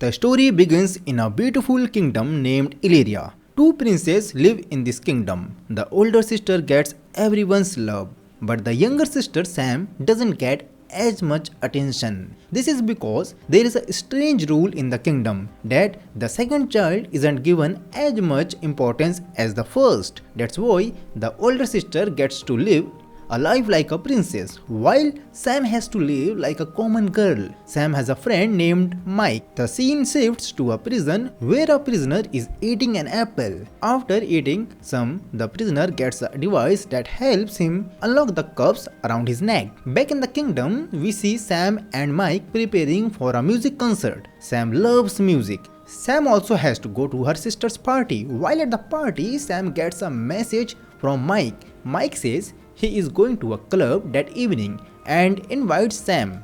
The story begins in a beautiful kingdom named Illyria. Two princes live in this kingdom. The older sister gets everyone's love, but the younger sister Sam doesn't get as much attention. This is because there is a strange rule in the kingdom that the second child isn't given as much importance as the first. That's why the older sister gets to live a life like a princess, while Sam has to live like a common girl. Sam has a friend named Mike. The scene shifts to a prison where a prisoner is eating an apple. After eating some, the prisoner gets a device that helps him unlock the cuffs around his neck. Back in the kingdom, we see Sam and Mike preparing for a music concert. Sam loves music. Sam also has to go to her sister's party. While at the party, Sam gets a message from Mike. Mike says he is going to a club that evening and invites Sam.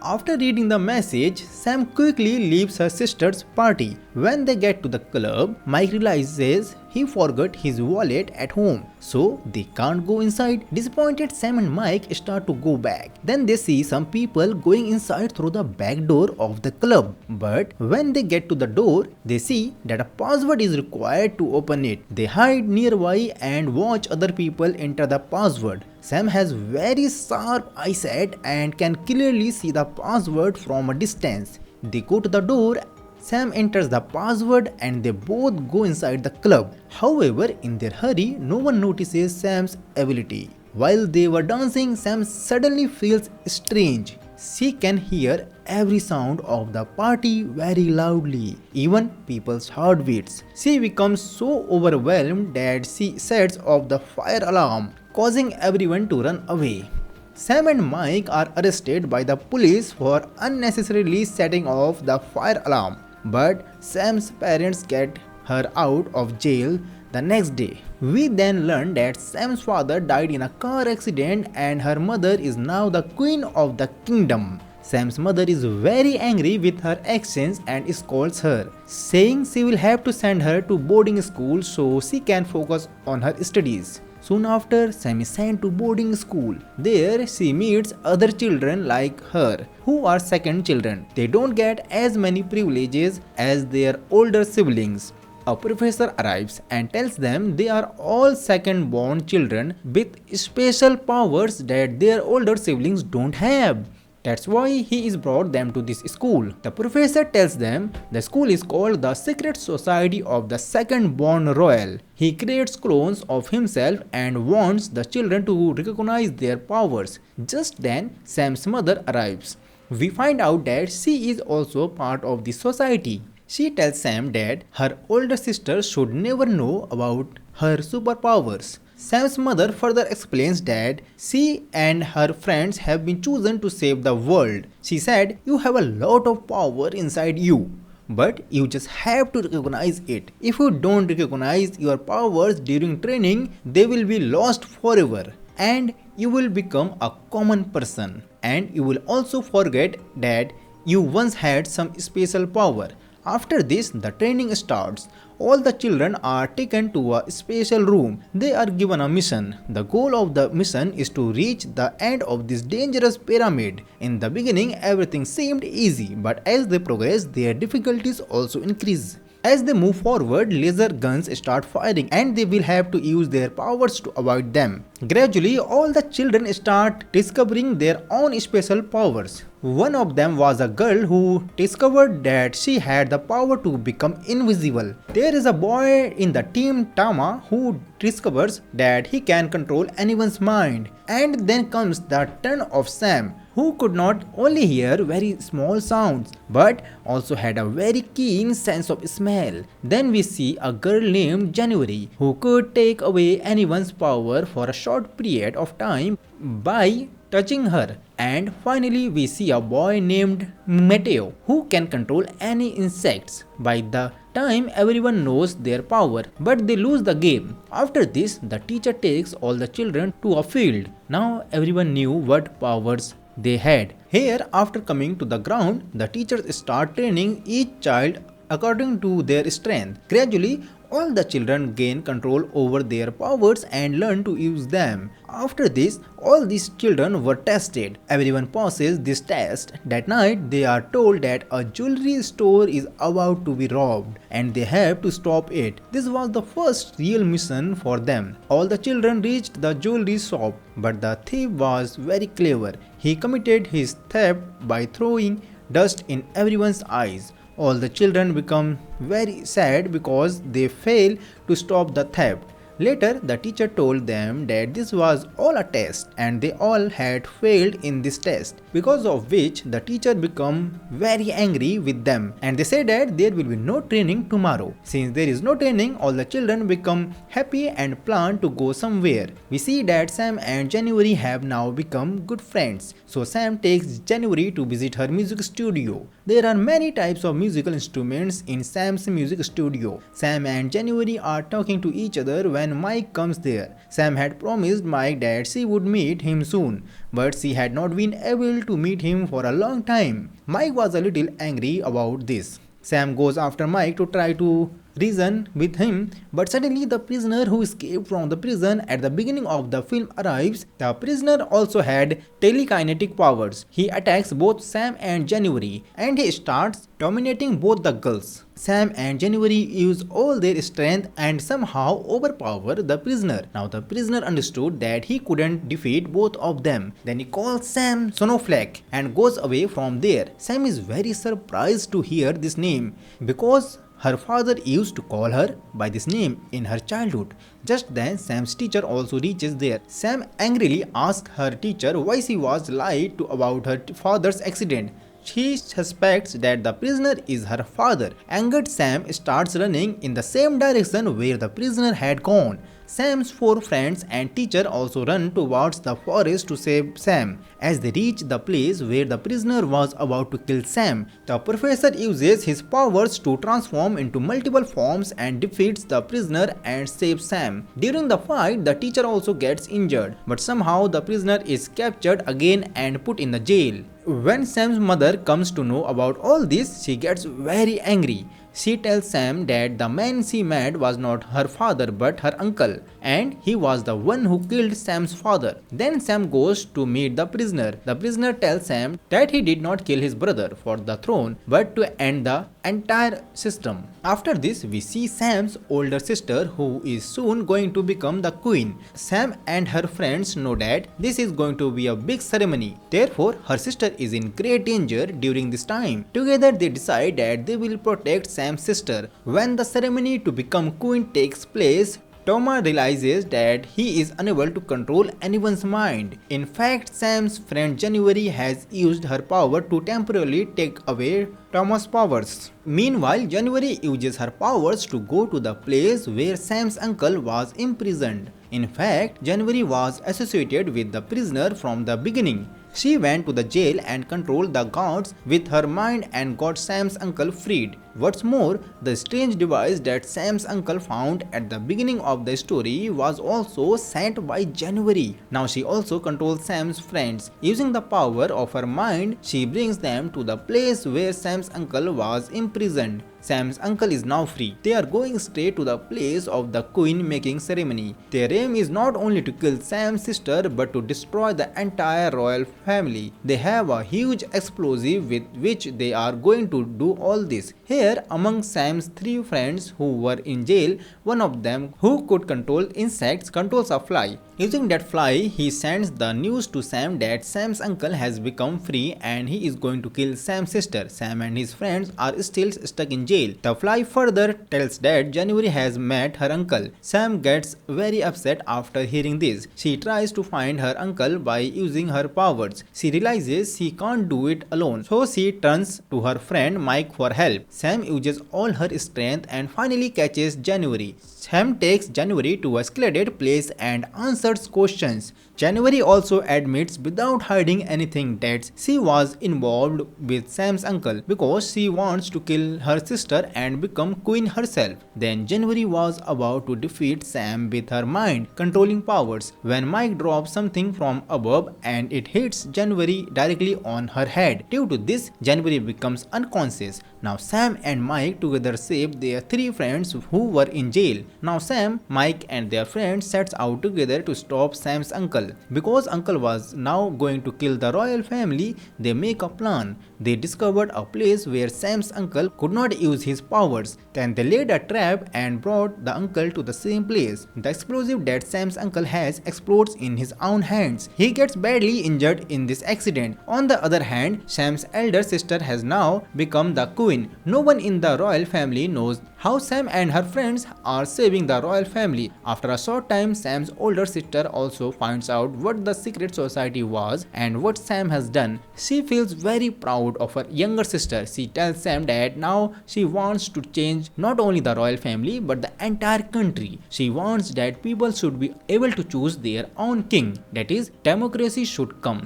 After reading the message, Sam quickly leaves her sister's party. When they get to the club, Mike realizes he forgot his wallet at home, so they can't go inside. Disappointed, Sam and Mike start to go back. Then they see some people going inside through the back door of the club. But when they get to the door, they see that a password is required to open it. They hide nearby and watch other people enter the password. Sam has very sharp eyesight and can clearly see the password from a distance. They go to the door. Sam enters the password and they both go inside the club. However, in their hurry, no one notices Sam's ability. While they were dancing, Sam suddenly feels strange. She can hear every sound of the party very loudly, even people's heartbeats. She becomes so overwhelmed that she sets off the fire alarm, causing everyone to run away. Sam and Mike are arrested by the police for unnecessarily setting off the fire alarm. But Sam's parents get her out of jail the next day. We then learn that Sam's father died in a car accident and her mother is now the queen of the kingdom. Sam's mother is very angry with her actions and scolds her, saying she will have to send her to boarding school so she can focus on her studies. Soon after, Sam is sent to boarding school. There, she meets other children like her, who are second children. They don't get as many privileges as their older siblings. A professor arrives and tells them they are all second-born children with special powers that their older siblings don't have. That's why he is brought them to this school. The professor tells them the school is called the Secret Society of the Second Born Royal. He creates clones of himself and wants the children to recognize their powers. Just then, Sam's mother arrives. We find out that she is also part of the society. She tells Sam that her older sister should never know about her superpowers. Sam's mother further explains that she and her friends have been chosen to save the world. She said, "You have a lot of power inside you, but you just have to recognize it. If you don't recognize your powers during training, they will be lost forever and you will become a common person. And you will also forget that you once had some special power." After this, the training starts. All the children are taken to a special room. They are given a mission. The goal of the mission is to reach the end of this dangerous pyramid. In the beginning, everything seemed easy, but as they progress, their difficulties also increase. As they move forward, laser guns start firing and they will have to use their powers to avoid them. Gradually, all the children start discovering their own special powers. One of them was a girl who discovered that she had the power to become invisible. There is a boy in the team Tama who discovers that he can control anyone's mind. And then comes the turn of Sam, who could not only hear very small sounds but also had a very keen sense of smell. Then we see a girl named January who could take away anyone's power for a short period of time by touching her. And finally we see a boy named Mateo who can control any insects. By the time everyone knows their power, but they lose the game. After this, the teacher takes all the children to a field. Now everyone knew what powers they had. Here, after coming to the ground, the teachers start training each child according to their strength. Gradually, All the children gain control over their powers and learn to use them. After this, all these children were tested. Everyone passes this test. That night, they are told that a jewelry store is about to be robbed and they have to stop it. This was the first real mission for them. All the children reached the jewelry shop, but the thief was very clever. He committed his theft by throwing dust in everyone's eyes. All the children become very sad because they fail to stop the theft. Later, the teacher told them that this was all a test and they all had failed in this test, because of which the teacher became very angry with them and they said that there will be no training tomorrow. Since there is no training, all the children become happy and plan to go somewhere. We see that Sam and January have now become good friends. So Sam takes January to visit her music studio. There are many types of musical instruments in Sam's music studio. Sam and January are talking to each other when Mike comes there. Sam had promised Mike that she would meet him soon, but she had not been able to meet him for a long time. Mike was a little angry about this. Sam goes after Mike to try to reason with him, but suddenly the prisoner who escaped from the prison at the beginning of the film arrives. The prisoner also had telekinetic powers. He attacks both Sam and January and he starts dominating both the girls. Sam and January use all their strength and somehow overpower the prisoner. Now the prisoner understood that he couldn't defeat both of them. Then he calls Sam Snowflake and goes away from there. Sam is very surprised to hear this name because her father used to call her by this name in her childhood. Just then, Sam's teacher also reaches there. Sam angrily asks her teacher why she was lied to about her father's accident. She suspects that the prisoner is her father. Angered, Sam starts running in the same direction where the prisoner had gone. Sam's 4 friends and teacher also run towards the forest to save Sam. As they reach the place where the prisoner was about to kill Sam, the professor uses his powers to transform into multiple forms and defeats the prisoner and saves Sam. During the fight, the teacher also gets injured, but somehow the prisoner is captured again and put in the jail. When Sam's mother comes to know about all this, she gets very angry. She tells Sam that the man she met was not her father but her uncle, and he was the one who killed Sam's father. Then Sam goes to meet the prisoner. The prisoner tells Sam that he did not kill his brother for the throne but to end the entire system. After this, we see Sam's older sister who is soon going to become the queen. Sam and her friends know that this is going to be a big ceremony. Therefore, her sister is in great danger during this time. Together, they decide that they will protect Sam's sister. When the ceremony to become queen takes place, Toma realizes that he is unable to control anyone's mind. In fact, Sam's friend January has used her power to temporarily take away Toma's powers. Meanwhile, January uses her powers to go to the place where Sam's uncle was imprisoned. In fact, January was associated with the prisoner from the beginning. She went to the jail and controlled the guards with her mind and got Sam's uncle freed. What's more, the strange device that Sam's uncle found at the beginning of the story was also sent by January. Now she also controls Sam's friends. Using the power of her mind, she brings them to the place where Sam's uncle was imprisoned. Sam's uncle is now free. They are going straight to the place of the queen making ceremony. Their aim is not only to kill Sam's sister but to destroy the entire royal family. They have a huge explosive with which they are going to do all this. Here, among Sam's 3 friends who were in jail, one of them who could control insects controls a fly. Using that fly, he sends the news to Sam that Sam's uncle has become free and he is going to kill Sam's sister. Sam and his friends are still stuck in jail. The fly further tells that January has met her uncle. Sam gets very upset after hearing this. She tries to find her uncle by using her powers. She realizes she can't do it alone, so she turns to her friend Mike for help. Sam uses all her strength and finally catches January. Sam takes January to a secluded place and answers questions. January also admits without hiding anything that she was involved with Sam's uncle because she wants to kill her sister and become queen herself. Then January was about to defeat Sam with her mind controlling powers when Mike drops something from above and it hits January directly on her head. Due to this, January becomes unconscious. Now Sam and Mike together saved their three friends who were in jail. Now Sam, Mike and their friends sets out together to stop Sam's uncle. Because uncle was now going to kill the royal family, they make a plan. They discovered a place where Sam's uncle could not use his powers. Then they laid a trap and brought the uncle to the same place. The explosive that Sam's uncle has explodes in his own hands. He gets badly injured in this accident. On the other hand, Sam's elder sister has now become the queen. No one in the royal family knows how Sam and her friends are saving the royal family. After a short time, Sam's older sister also finds out what the secret society was and what Sam has done. She feels very proud of her younger sister. She tells Sam that now she wants to change not only the royal family but the entire country. She wants that people should be able to choose their own king. That is, democracy should come,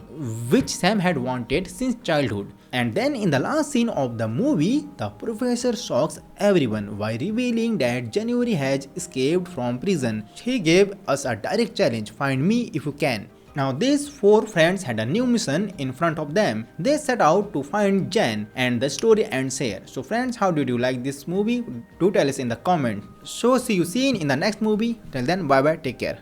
which Sam had wanted since childhood. And then in the last scene of the movie, the professor shocks everyone by revealing that January has escaped from prison. He gave us a direct challenge: find me if you can. Now these four friends had a new mission in front of them. They set out to find Jan and the story ends here. So friends, how did you like this movie? Do tell us in the comment. So see you soon in the next movie. Till then, bye bye, take care.